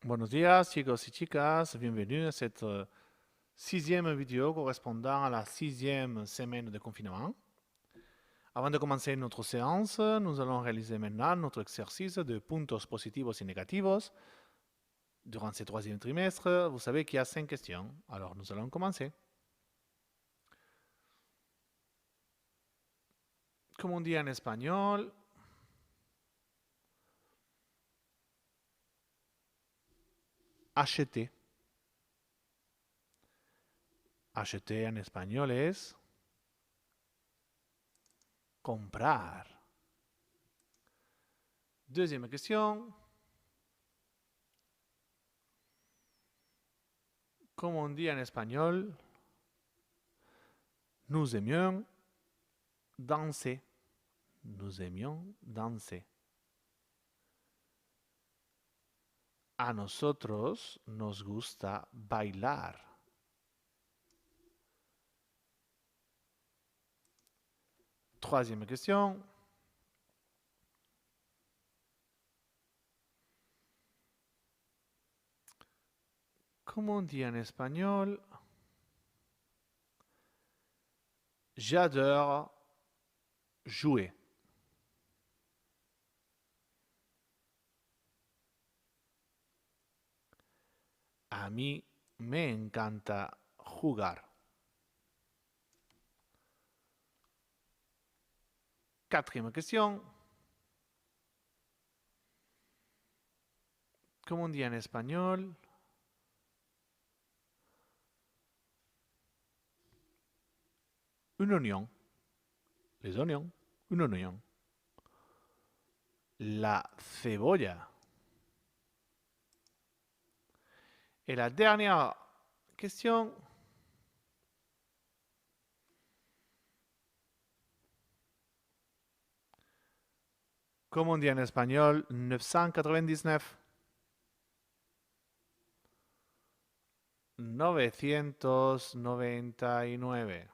Buenos días chicos y chicas, bienvenue à cette sixième vidéo correspondant à la sixième semaine de confinement. Avant de commencer notre séance, nous allons réaliser maintenant notre exercice de puntos positivos y negativos. Durant ce troisième trimestre, vous savez qu'il y a 5 questions, alors nous allons commencer. Comme on dit en espagnol, acheter. Acheter en espagnol es comprar. Deuxième question. Comme on dit en espagnol, nous aimions danser. Nous aimions danser. A nosotros nos gusta bailar. Troisième question. Comme on dit en espagnol, j'adore jouer. A mí me encanta jugar. Quatrième question. Comme on dit en espagnol, un oignon. Les oignons, un oignon. La cebolla. Et la dernière question. Comme on dit en espagnol, 999. 999.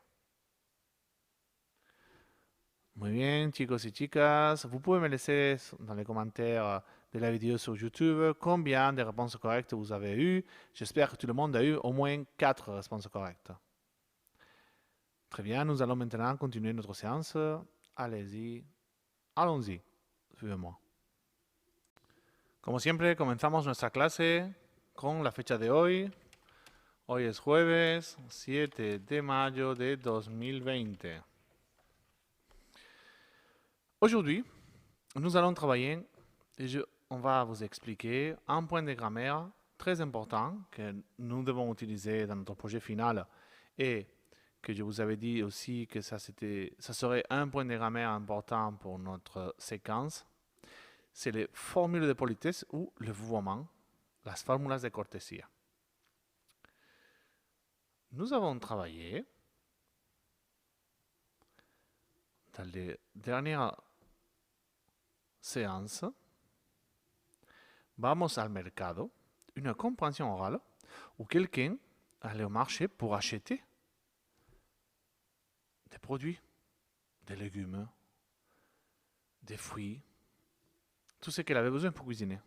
Muy bien, chicos y chicas. Vous pouvez me laisser dans les commentaires de la vidéo sur YouTube combien de réponses correctes vous avez eues. J'espère que tout le monde a eu au moins 4 réponses correctes. Très bien, nous allons maintenant continuer notre séance. Allez-y, allons-y, suivez-moi. Como siempre, comenzamos nuestra clase con la fecha de hoy. Hoy es jueves 7 de mayo de 2020. Aujourd'hui, nous allons travailler et on va vous expliquer un point de grammaire très important que nous devons utiliser dans notre projet final et que je vous avais dit aussi que ça serait un point de grammaire important pour notre séquence. C'est les formules de politesse ou le vouvoiement, las fórmulas de cortesía. Nous avons travaillé dans les dernières séances. Vamos al mercado, une compréhension orale où quelqu'un allait au marché pour acheter des produits, des légumes, des fruits, tout ce qu'elle avait besoin pour cuisiner.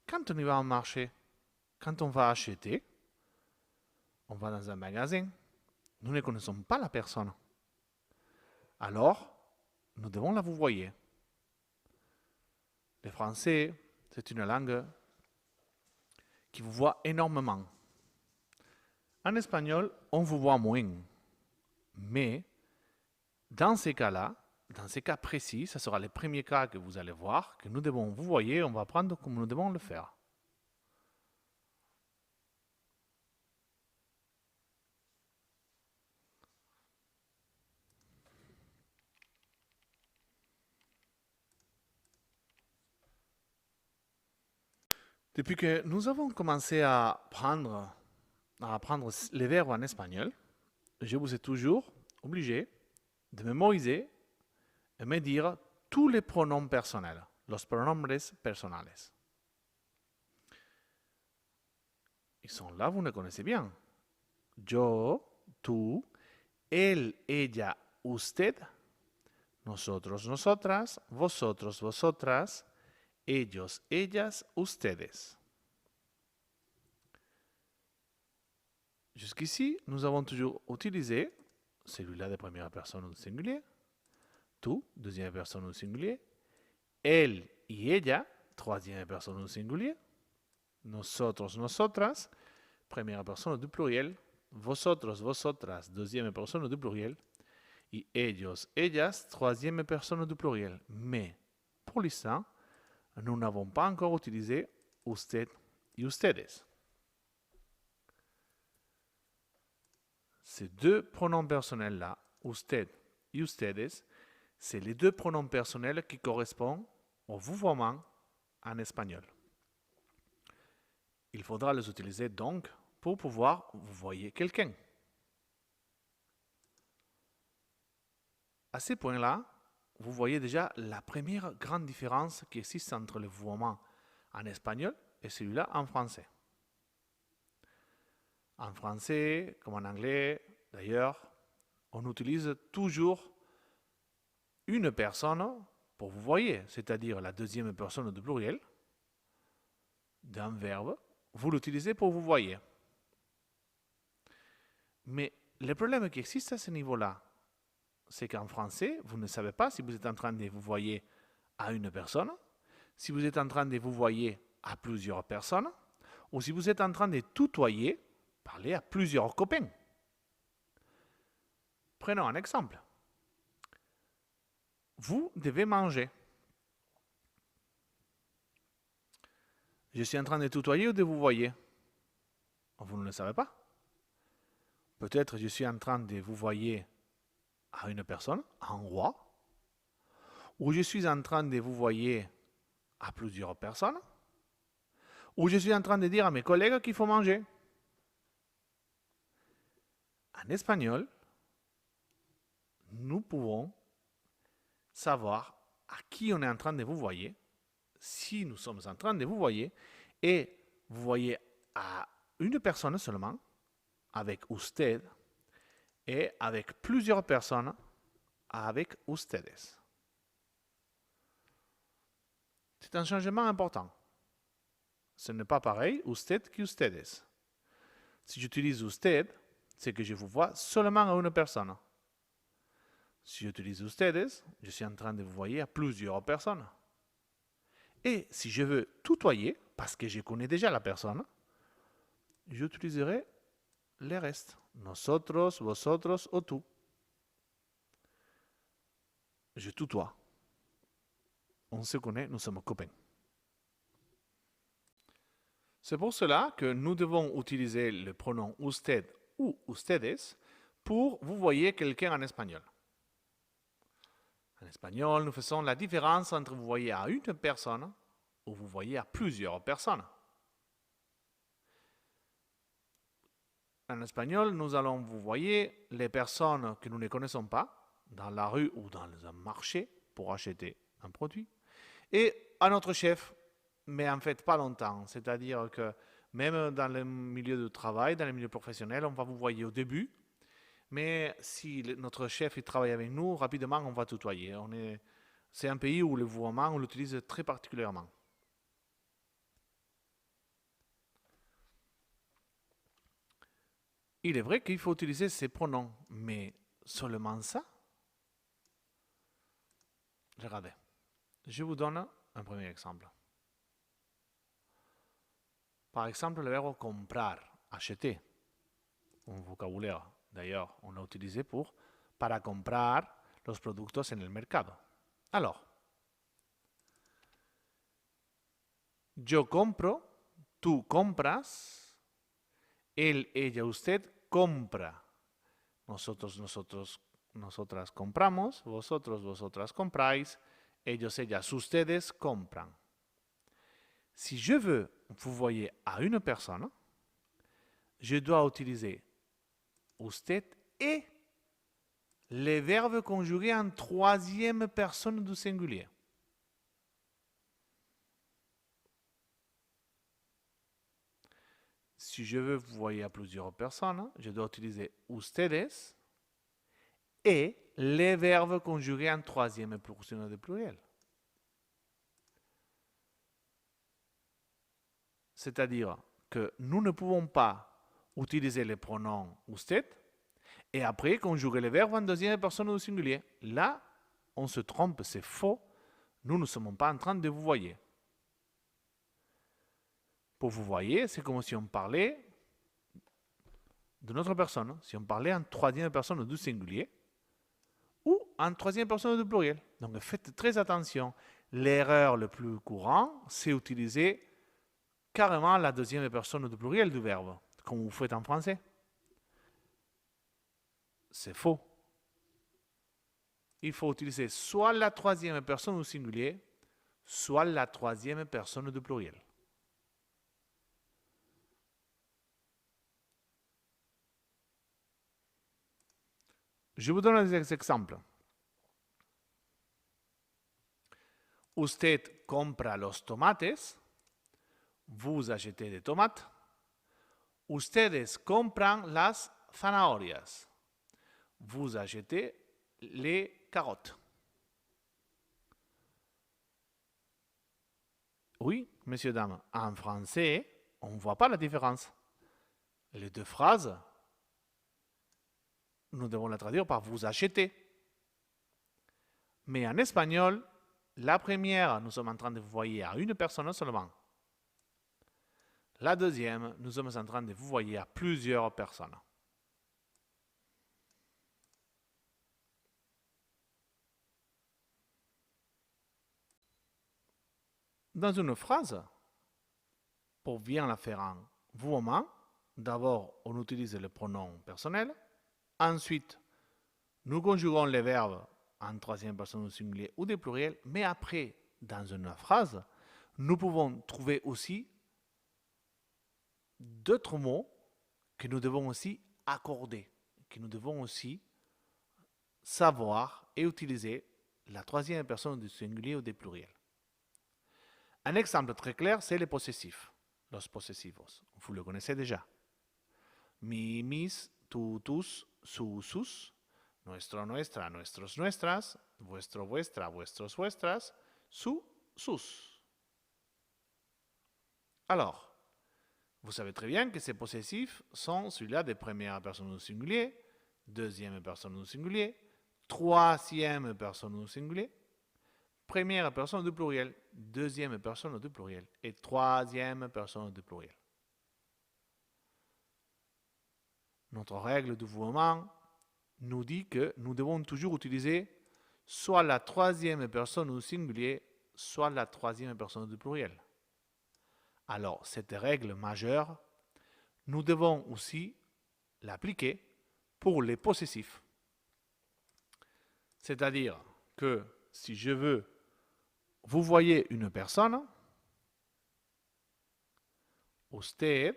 Quand on y va au marché, quand on va acheter, on va dans un magasin, nous ne connaissons pas la personne. Alors, nous devons la vouvoyer. Le français, c'est une langue qui vous voit énormément. En espagnol, on vous voit moins. Mais dans ces cas-là, dans ces cas précis, ce sera les premiers cas que vous allez voir, que nous devons vous voyez, on va apprendre comment nous devons le faire. Depuis que nous avons commencé à apprendre les verbes en espagnol, je vous ai toujours obligé de mémoriser et me dire tous les pronoms personnels, los pronombres personales. Ils sont là, vous les connaissez bien. Yo, tú, él, ella, usted, nosotros, nosotras, vosotros, vosotras, ellos, ellas, ustedes. Jusqu'ici, nous avons toujours utilisé celui-là de première personne au singulier, tú, deuxième personne au singulier, él y ella, troisième personne au singulier, nosotros, nosotras, première personne du pluriel, vosotros, vosotras, deuxième personne du pluriel, et ellos, ellas, troisième personne du pluriel. Mais pour l'instant, nous n'avons pas encore utilisé usted et ustedes. Ces deux pronoms personnels-là, usted et ustedes, c'est les deux pronoms personnels qui correspondent au vouvoiement en espagnol. Il faudra les utiliser donc pour pouvoir vouvoyer quelqu'un. À ce point-là, vous voyez déjà la première grande différence qui existe entre le vouvoiement en espagnol et celui-là en français. En français, comme en anglais, d'ailleurs, on utilise toujours une personne pour vous voyez, c'est-à-dire la deuxième personne du pluriel d'un verbe, vous l'utilisez pour vous voyez. Mais le problème qui existe à ce niveau-là, c'est qu'en français, vous ne savez pas si vous êtes en train de vous voyer à une personne, si vous êtes en train de vous voyer à plusieurs personnes, ou si vous êtes en train de tutoyer, parler à plusieurs copains. Prenons un exemple. Vous devez manger. Je suis en train de tutoyer ou de vous voyer? Vous ne le savez pas. Peut-être je suis en train de vous voyer à une personne, à un roi, ou je suis en train de vous voyer à plusieurs personnes, ou je suis en train de dire à mes collègues qu'il faut manger. En espagnol, nous pouvons savoir à qui on est en train de vous voyer, si nous sommes en train de vous voyer, et vous voyez à une personne seulement, avec usted, et avec plusieurs personnes, avec ustedes. C'est un changement important. Ce n'est pas pareil, usted qu'ustedes. Si j'utilise usted, c'est que je vous vois seulement à une personne. Si j'utilise ustedes, je suis en train de vous voyer à plusieurs personnes. Et si je veux tutoyer, parce que je connais déjà la personne, j'utiliserai les restes. Nosotros, vosotros o tú. Je tutoie. On se connaît, nous sommes copains. C'est pour cela que nous devons utiliser le pronom usted ou ustedes pour vous voyez quelqu'un en espagnol. En espagnol, nous faisons la différence entre vous voyez à une personne ou vous voyez à plusieurs personnes. En espagnol, nous allons vous voyez les personnes que nous ne connaissons pas dans la rue ou dans un marché pour acheter un produit et à notre chef, mais en fait pas longtemps. C'est-à-dire que même dans le milieu de travail, dans le milieu professionnel, on va vous voyer au début, mais si notre chef il travaille avec nous, rapidement on va tutoyer. C'est un pays où le vouvoiement, on l'utilise très particulièrement. Il est vrai qu'il faut utiliser ces pronoms, mais seulement ça? Regardez, je vous donne un premier exemple. Par exemple, le verbe comprar, acheter, un vocabulaire d'ailleurs on l'a utilisé pour para comprar los productos en el mercado. Alors, yo compro, tú compras, él, ella, usted compra. Nosotros, nosotras compramos, vosotros, vosotras compráis, ellos, ellas, ustedes compran. Si je veux vous voyez à une personne, je dois utiliser usted et les verbes conjugués en troisième personne du singulier. Si je veux vous voyez à plusieurs personnes, je dois utiliser ustedes et les verbes conjugués en troisième personne du pluriel. c'est-à-dire que nous ne pouvons pas utiliser les pronoms usted et après conjuguer le verbe en deuxième personne au singulier. Là, on se trompe, c'est faux. Nous ne sommes pas en train de vous voyer. Pour vous voyer, c'est comme si on parlait de notre personne, si on parlait en troisième personne du singulier ou en troisième personne du pluriel. Donc faites très attention. L'erreur la plus courante, c'est utiliser carrément la deuxième personne du pluriel du verbe, comme vous faites en français. C'est faux. Il faut utiliser soit la troisième personne du singulier, soit la troisième personne du pluriel. Je vous donne des exemples. Usted compra los tomates. Vous achetez des tomates. Ustedes compran las zanahorias. Vous achetez les carottes. Oui, messieurs, dames, en français, on ne voit pas la différence. Les deux phrases, nous devons la traduire par vous achetez. Mais en espagnol, la première, nous sommes en train de vous voyer à une personne seulement. La deuxième, nous sommes en train de vous voyer à plusieurs personnes. Dans une phrase, pour bien la faire en vouvoiement, d'abord, on utilise le pronom personnel. Ensuite, nous conjuguons les verbes en troisième personne au singulier ou des pluriels. Mais après, dans une phrase, nous pouvons trouver aussi d'autres mots que nous devons aussi accorder, que nous devons aussi savoir et utiliser la troisième personne du singulier ou des pluriels. Un exemple très clair, c'est les possessifs, los possessivos. Vous le connaissez déjà. Mi, mis, tu, tus, su, sus, nuestro, nuestra, nuestros, nuestras, vuestro, vuestra, vuestros, vuestras, su, sus. Alors, vous savez très bien que ces possessifs sont celui-là des premières personnes au singulier, deuxième personne au singulier, troisième personne au singulier, première personne du pluriel, deuxième personne du pluriel et troisième personne du pluriel. Notre règle du vouvoiement nous dit que nous devons toujours utiliser soit la troisième personne au singulier, soit la troisième personne du pluriel. Alors, cette règle majeure, nous devons aussi l'appliquer pour les possessifs. C'est-à-dire que si je veux vous voyez une personne, usted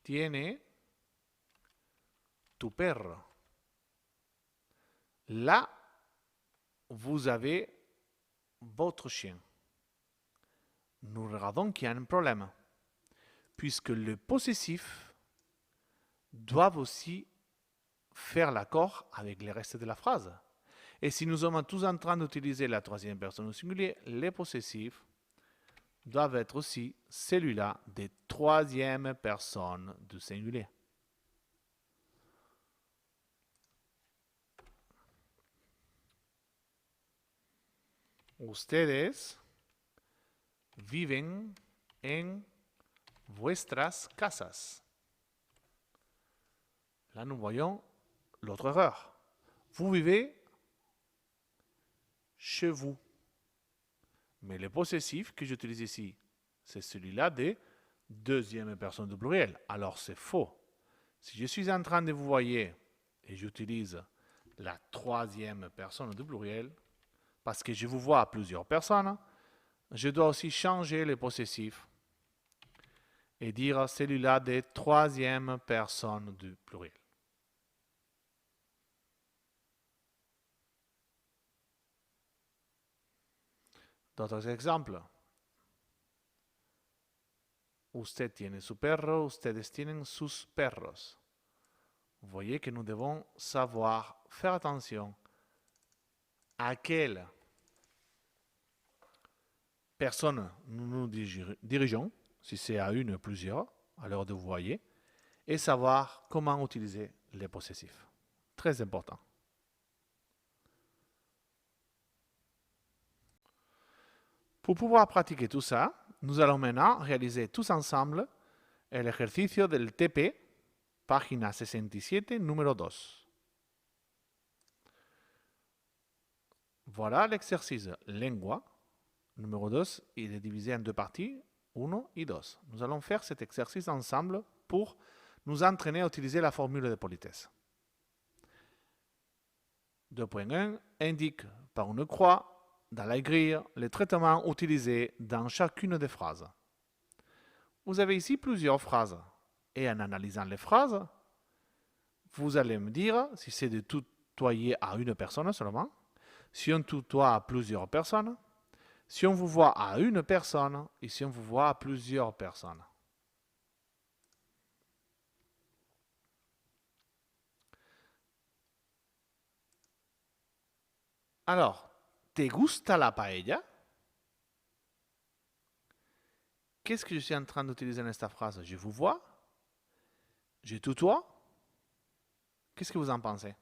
tiene tu perro. Là, vous avez votre chien. Nous regardons qu'il y a un problème, puisque le possessif doit aussi faire l'accord avec le reste de la phrase. Et si nous sommes tous en train d'utiliser la troisième personne au singulier, les possessifs doivent être aussi celui-là des troisième personnes du singulier. Ustedes viven en vuestras casas. Là, nous voyons l'autre erreur. Vous vivez chez vous. Mais le possessif que j'utilise ici, c'est celui-là des deuxième personne du pluriel. Alors, c'est faux. Si je suis en train de vous voyer et j'utilise la troisième personne du pluriel, parce que je vous vois à plusieurs personnes, je dois aussi changer le possessif et dire celui-là des troisième personne du pluriel. D'autres exemples. Usted tiene su perro, ustedes tienen sus perros. Vous voyez que nous devons savoir faire attention à quelle personnes nous dirigeons, si c'est à une ou plusieurs, à l'heure de vous voyez, et savoir comment utiliser les possessifs. Très important. Pour pouvoir pratiquer tout ça, nous allons maintenant réaliser tous ensemble el ejercicio del TP, página 67, número 2. Voilà l'exercice lengua. Numéro 2, il est divisé en deux parties, 1 et 2. Nous allons faire cet exercice ensemble pour nous entraîner à utiliser la formule de politesse. 2.1 indique par une croix dans la grille les traitements utilisés dans chacune des phrases. Vous avez ici plusieurs phrases et en analysant les phrases, vous allez me dire si c'est de tutoyer à une personne seulement, si on tutoie à plusieurs personnes, si on vous voit à une personne et si on vous voit à plusieurs personnes. Alors, ¿te gusta la paella? Qu'est-ce que je suis en train d'utiliser dans cette phrase? Je vous vois? Je tutoie? Qu'est-ce que vous en pensez?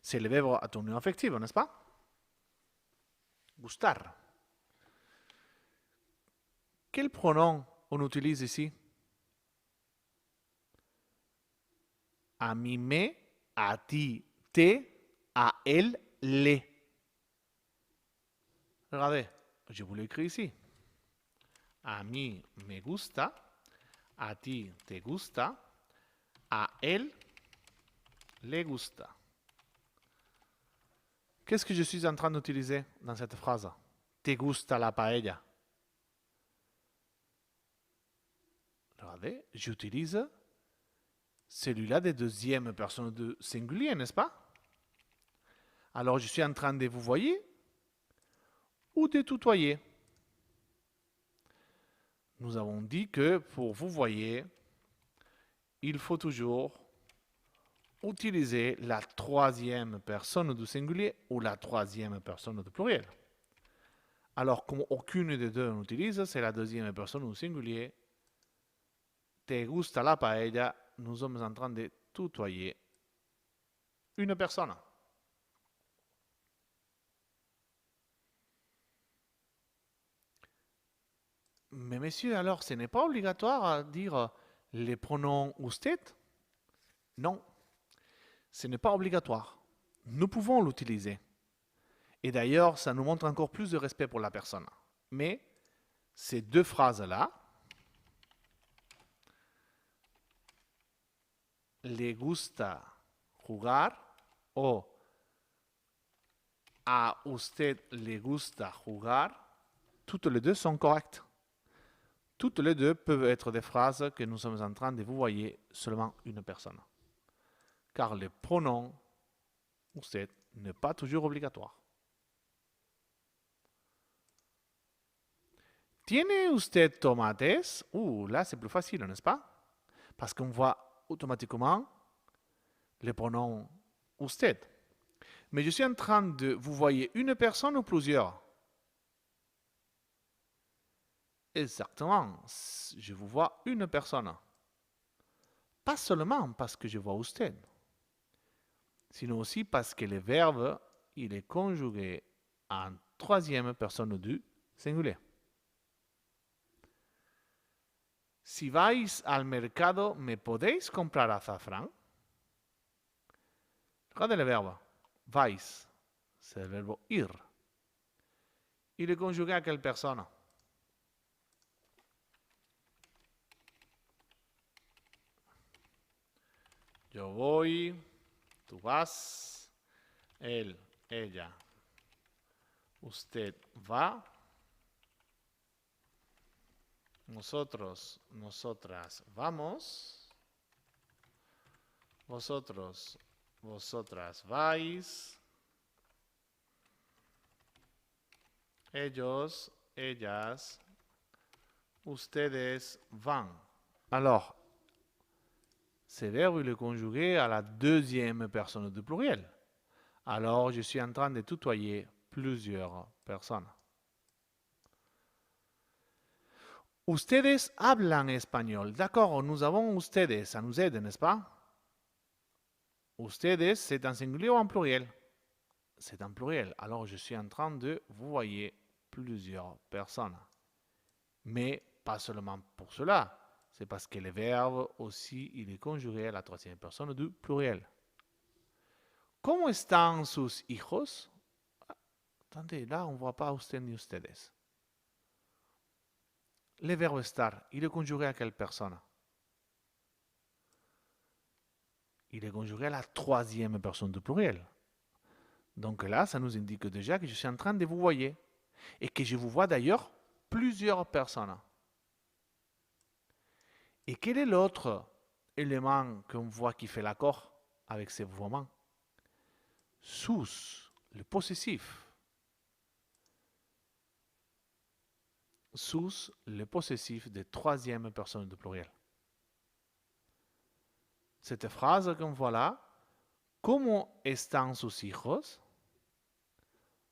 C'est le verbe à tournure affective, n'est-ce pas? Gustar. Quel pronom on utilise ici? A mí me, a ti te, a elle les. Regardez, je vous l'écris ici. A mí me gusta, a ti te gusta, a él le gusta. Qu'est-ce que je suis en train d'utiliser dans cette phrase? Te gusta la paella? Regardez, j'utilise celui-là des deuxième personne de singulier, n'est-ce pas? Alors, je suis en train de vous voyer ou de tutoyer. Nous avons dit que pour vous voyer, il faut toujours utiliser la troisième personne du singulier ou la troisième personne du pluriel. Alors, comme aucune des deux on utilise, c'est la deuxième personne du singulier. Te gusta la paella? Nous sommes en train de tutoyer une personne. Mais messieurs, alors, ce n'est pas obligatoire de dire les pronoms usted? Non, ce n'est pas obligatoire. Nous pouvons l'utiliser. Et d'ailleurs, ça nous montre encore plus de respect pour la personne. Mais ces deux phrases-là, le gusta jugar o a usted le gusta jugar, toutes les deux sont correctes. Toutes les deux peuvent être des phrases que nous sommes en train de vous voyer seulement une personne. Car le pronom usted n'est pas toujours obligatoire. ¿Tiene usted tomates? Là, c'est plus facile, n'est-ce pas? Parce qu'on voit automatiquement le pronom usted. Mais je suis en train de vous voyer une personne ou plusieurs? Exactement, je vous vois une personne. Pas seulement parce que je vois usted, sinon aussi parce que le verbe, il est conjugué en troisième personne du singulier. Si vais al mercado, ¿me podéis comprar azafrán? Regardez le verbe. Vais, c'est le verbe ir. Il est conjugué à quelle personne? Yo voy, tú vas, él, ella, usted va, nosotros, nosotras vamos, vosotros, vosotras vais, ellos, ellas, ustedes van. Alors, ce verbe il est conjugué à la deuxième personne du pluriel. Alors, je suis en train de tutoyer plusieurs personnes. Ustedes hablan espagnol. D'accord, nous avons ustedes, ça nous aide, n'est-ce pas? Ustedes, c'est en singulier ou en pluriel? C'est en pluriel. Alors, je suis en train de vous voyez plusieurs personnes. Mais pas seulement pour cela. C'est parce que le verbe aussi, il est conjugué à la troisième personne du pluriel. ¿Cómo están sus hijos? Attendez, là, on ne voit pas usted ni ustedes. Le verbe estar, il est conjugué à quelle personne? Il est conjugué à la troisième personne du pluriel. Donc là, ça nous indique déjà que je suis en train de vous voyer. Et que je vous vois d'ailleurs plusieurs personnes. Et quel est l'autre élément qu'on voit qui fait l'accord avec ces vouvoiements? Sus, le possessif. Sus, le possessif de troisième personne du pluriel. Cette phrase qu'on voit là, ¿Cómo están sus hijos?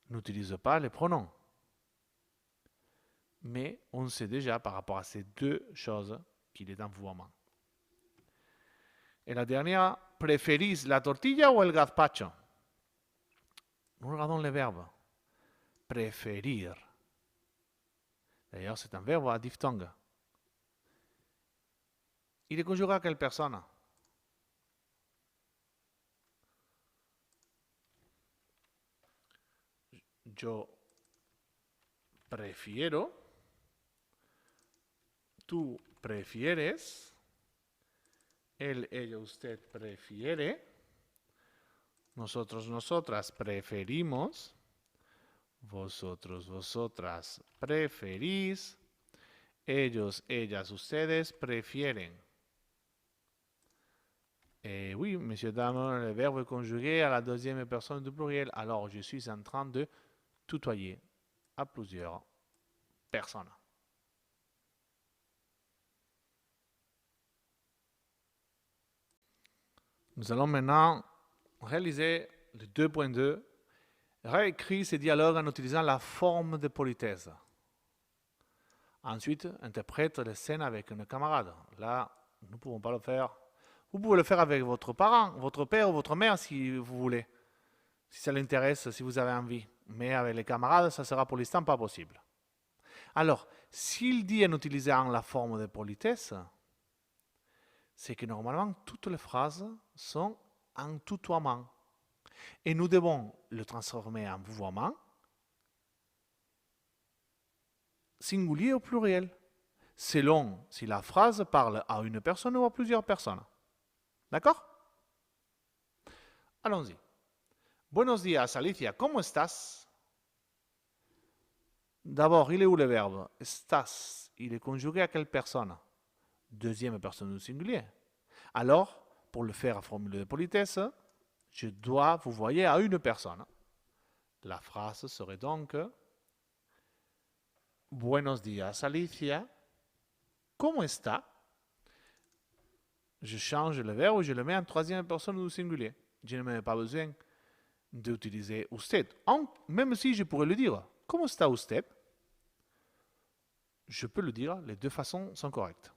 N'utilise pas les pronoms. Mais on sait déjà par rapport à ces deux choses qu'il est en vouvoiement. Et la dernière, ¿preferís la tortilla o el gazpacho? Nous regardons le verbe. Préférir. D'ailleurs, c'est un verbe à diphtongue. Il est conjugué à quelle personne? Yo prefiero. Tú prefieres. Él, ella, usted prefiere. Nosotros, nosotras preferimos. Vosotros, vosotras preferís. Ellos, ellas, ustedes prefieren. Et oui, monsieur, dame, le verbe est conjugué à la deuxième personne du pluriel. Alors, je suis en train de tutoyer à plusieurs personnes. Nous allons maintenant réaliser le 2.2. Réécris ces dialogues en utilisant la forme de politesse. Ensuite, interprète les scènes avec un camarade. Là, nous ne pouvons pas le faire. Vous pouvez le faire avec votre parent, votre père ou votre mère si vous voulez. Si ça l'intéresse, si vous avez envie. Mais avec les camarades, ça sera pour l'instant pas possible. Alors, s'il dit en utilisant la forme de politesse, c'est que normalement, toutes les phrases sont en tutoiement. Et nous devons le transformer en vouvoiement, singulier ou pluriel, selon si la phrase parle à une personne ou à plusieurs personnes. D'accord? Allons-y. Buenos días, Alicia, ¿cómo estás? D'abord, il est où le verbe? Estás. Il est conjugué à quelle personne? Deuxième personne du singulier. Alors, pour le faire à formule de politesse, je dois vous voyer à une personne. La phrase serait donc Buenos días, Alicia. ¿Cómo está? Je change le verbe et je le mets en troisième personne du singulier. Je n'ai même pas besoin d'utiliser usted. Même si je pourrais le dire, ¿Cómo está usted? Je peux le dire, les deux façons sont correctes.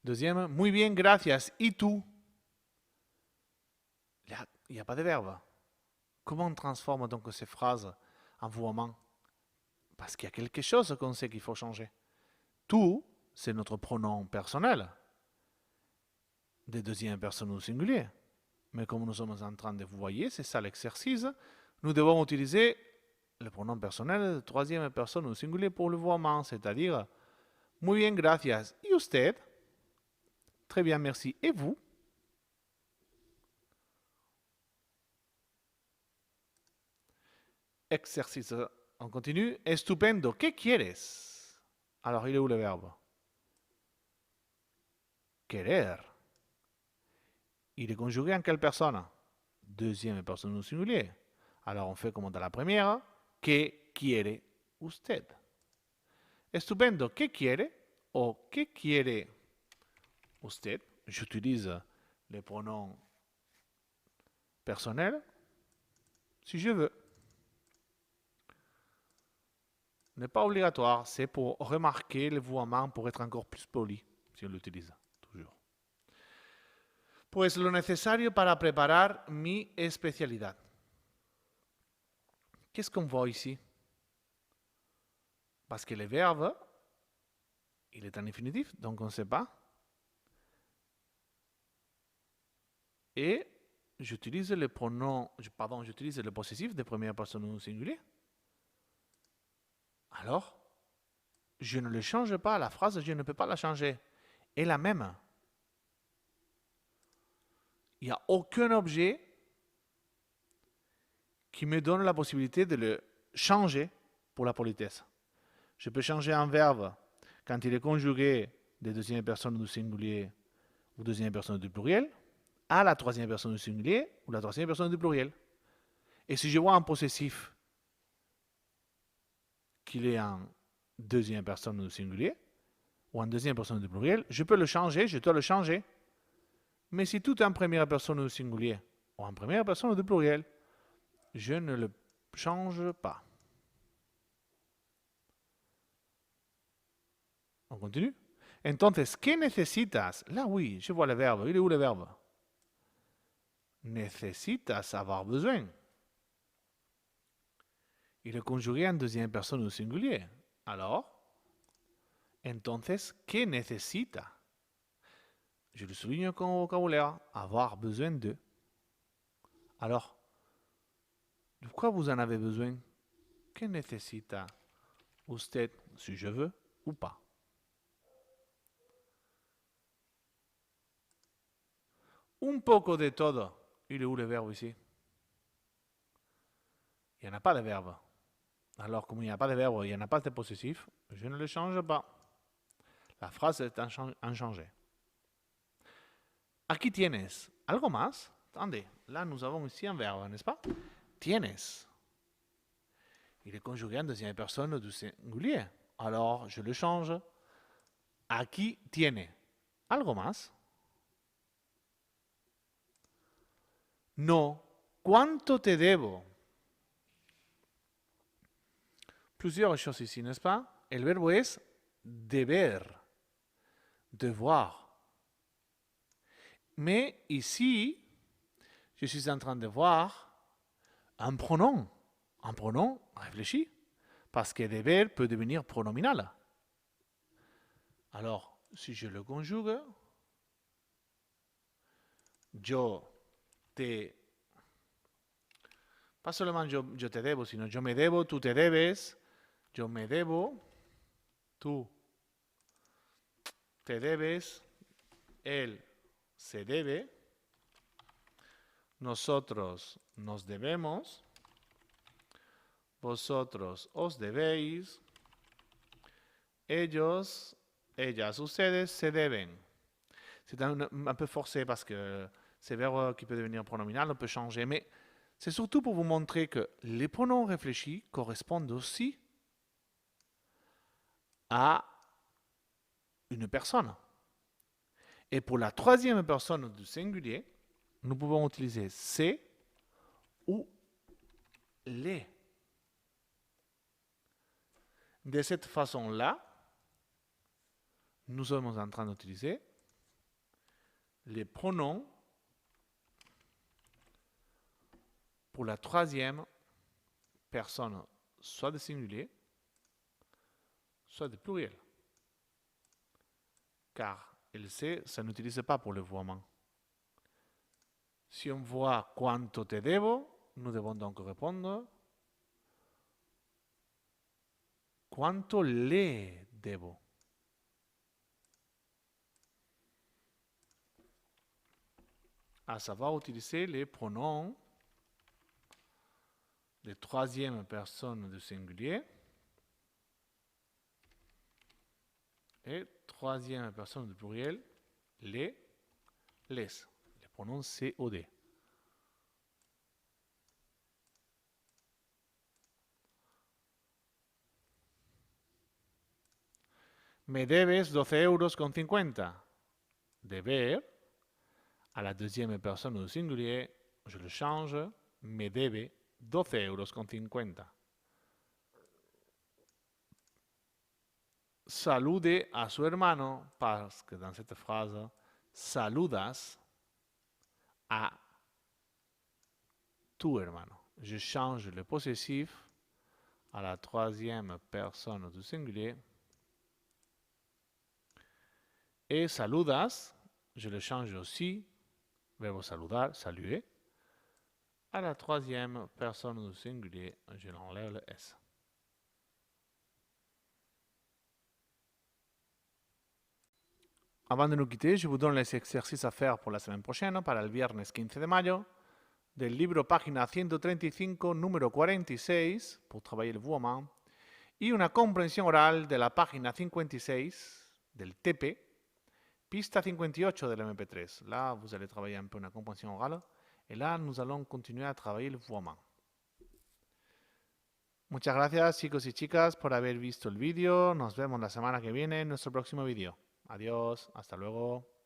Deuxième, muy bien, gracias. ¿Y tú? Il n'y a pas de verbe. Comment on transforme donc ces phrases en vouvoiement? Parce qu'il y a quelque chose qu'on sait qu'il faut changer. Tout, c'est notre pronom personnel, des deuxième personne au singulier. Mais comme nous sommes en train de vous voyez, c'est ça l'exercice, nous devons utiliser le pronom personnel de troisième personne au singulier pour le vouvoiement, c'est-à-dire muy bien, gracias. ¿Y usted? Très bien, merci. Et vous? Exercice, on continue. Estupendo, ¿qué quieres? Alors, il est où le verbe? Querer. Il est conjugué en quelle personne? Deuxième personne au singulier. Alors, on fait comme dans la première. ¿Qué quiere usted? Estupendo, ¿qué quiere? O ¿qué quiere usted? J'utilise les pronoms personnels si je veux. n'est pas obligatoire, c'est pour remarquer le vouvoiement, pour être encore plus poli, si on l'utilise, toujours. Pues lo necesario para preparar mi especialidad. Qu'est-ce qu'on voit ici? Parce que le verbe, il est en infinitif, donc on ne sait pas. Et j'utilise le pronom, pardon, j'utilise le possessif de première personne au singulier. Alors, je ne le change pas, la phrase, je ne peux pas la changer. Elle est la même. Il n'y a aucun objet qui me donne la possibilité de le changer pour la politesse. Je peux changer un verbe quand il est conjugué de deuxième personne du singulier ou deuxième personne du pluriel à la troisième personne du singulier ou la troisième personne du pluriel. Et si je vois un possessif qu'il est en deuxième personne du singulier ou en deuxième personne du pluriel, je peux le changer, je dois le changer. Mais si tout est en première personne du singulier ou en première personne du pluriel, je ne le change pas. On continue. Entonces, ¿qué necesitas? Là, oui, je vois le verbe. Il est où le verbe? Necesitas, avoir besoin. Il est conjugué en deuxième personne au singulier. Alors, entonces, ¿qué necesita? Je le souligne comme vocabulaire. Avoir besoin de. Alors, de quoi vous en avez besoin? ¿Qué necesita usted, si je veux, ou pas? Un poco de todo. Il est où le verbe ici? Il n'y en a pas de verbe. Alors, comme il n'y a pas de verbe, il n'y en a pas de possessif, je ne le change pas. La phrase est inchangée. Aquí tienes. ¿Algo más? Attendez, là nous avons ici un verbe, n'est-ce pas? Tienes. Il est conjugué en deuxième personne du singulier. Alors, je le change. Aquí tiene. ¿Algo más? No. ¿Cuánto te debo? Plusieurs choses ici, n'est-ce pas? El verbo es deber, devoir. Mais ici, je suis en train de voir un pronom. Un pronom réfléchi. Parce que deber peut devenir pronominal. Alors, si je le conjugue, yo te... Pas seulement yo te debo, sino yo me debo, tú te debes, yo me debo, tú te debes, él se debe, nosotros nos debemos, vosotros os debéis, ellos, ellas, ustedes se deben. C'est un peu forcé parce que ces verbes qui peuvent devenir pronominal, on peut changer, mais c'est surtout pour vous montrer que les pronoms réfléchis correspondent aussi à une personne. Et pour la troisième personne du singulier, nous pouvons utiliser c'est ou les. De cette façon-là, nous sommes en train d'utiliser les pronoms pour la troisième personne, soit de singulier, soit de pluriel. Car le c'est, ça n'utilise pas pour le vouvoiement. Si on voit quanto te debo, nous devons donc répondre quanto le debo. À savoir utiliser les pronoms de troisième personne du singulier et troisième personne du pluriel, les. Les pronoms COD. Me debes 12,50 €. Deber, à la deuxième personne du singulier, je le change, me debe 12,50 €. salude a su hermano, parce que dans cette phrase, saludas a tu hermano. Je change le possessif à la troisième personne du singulier. Et saludas, je le change aussi, verbe saludar, saluer. À la troisième personne du singulier, je l'enlève le S. Avant de nous quitter, je vous donne les exercices à faire pour la semaine prochaine, para el viernes 15 de mayo, del libro página 135, número 46, pour travailler le vouement, y una comprensión oral de la página 56 del TP, pista 58 del MP3. Là, vous allez travailler un peu una comprensión orale, et là, nous allons continuer à travailler le vouement. Muchas gracias, chicos y chicas, por haber visto el vídeo. Nos vemos la semana que viene en nuestro próximo vídeo. Adiós, hasta luego.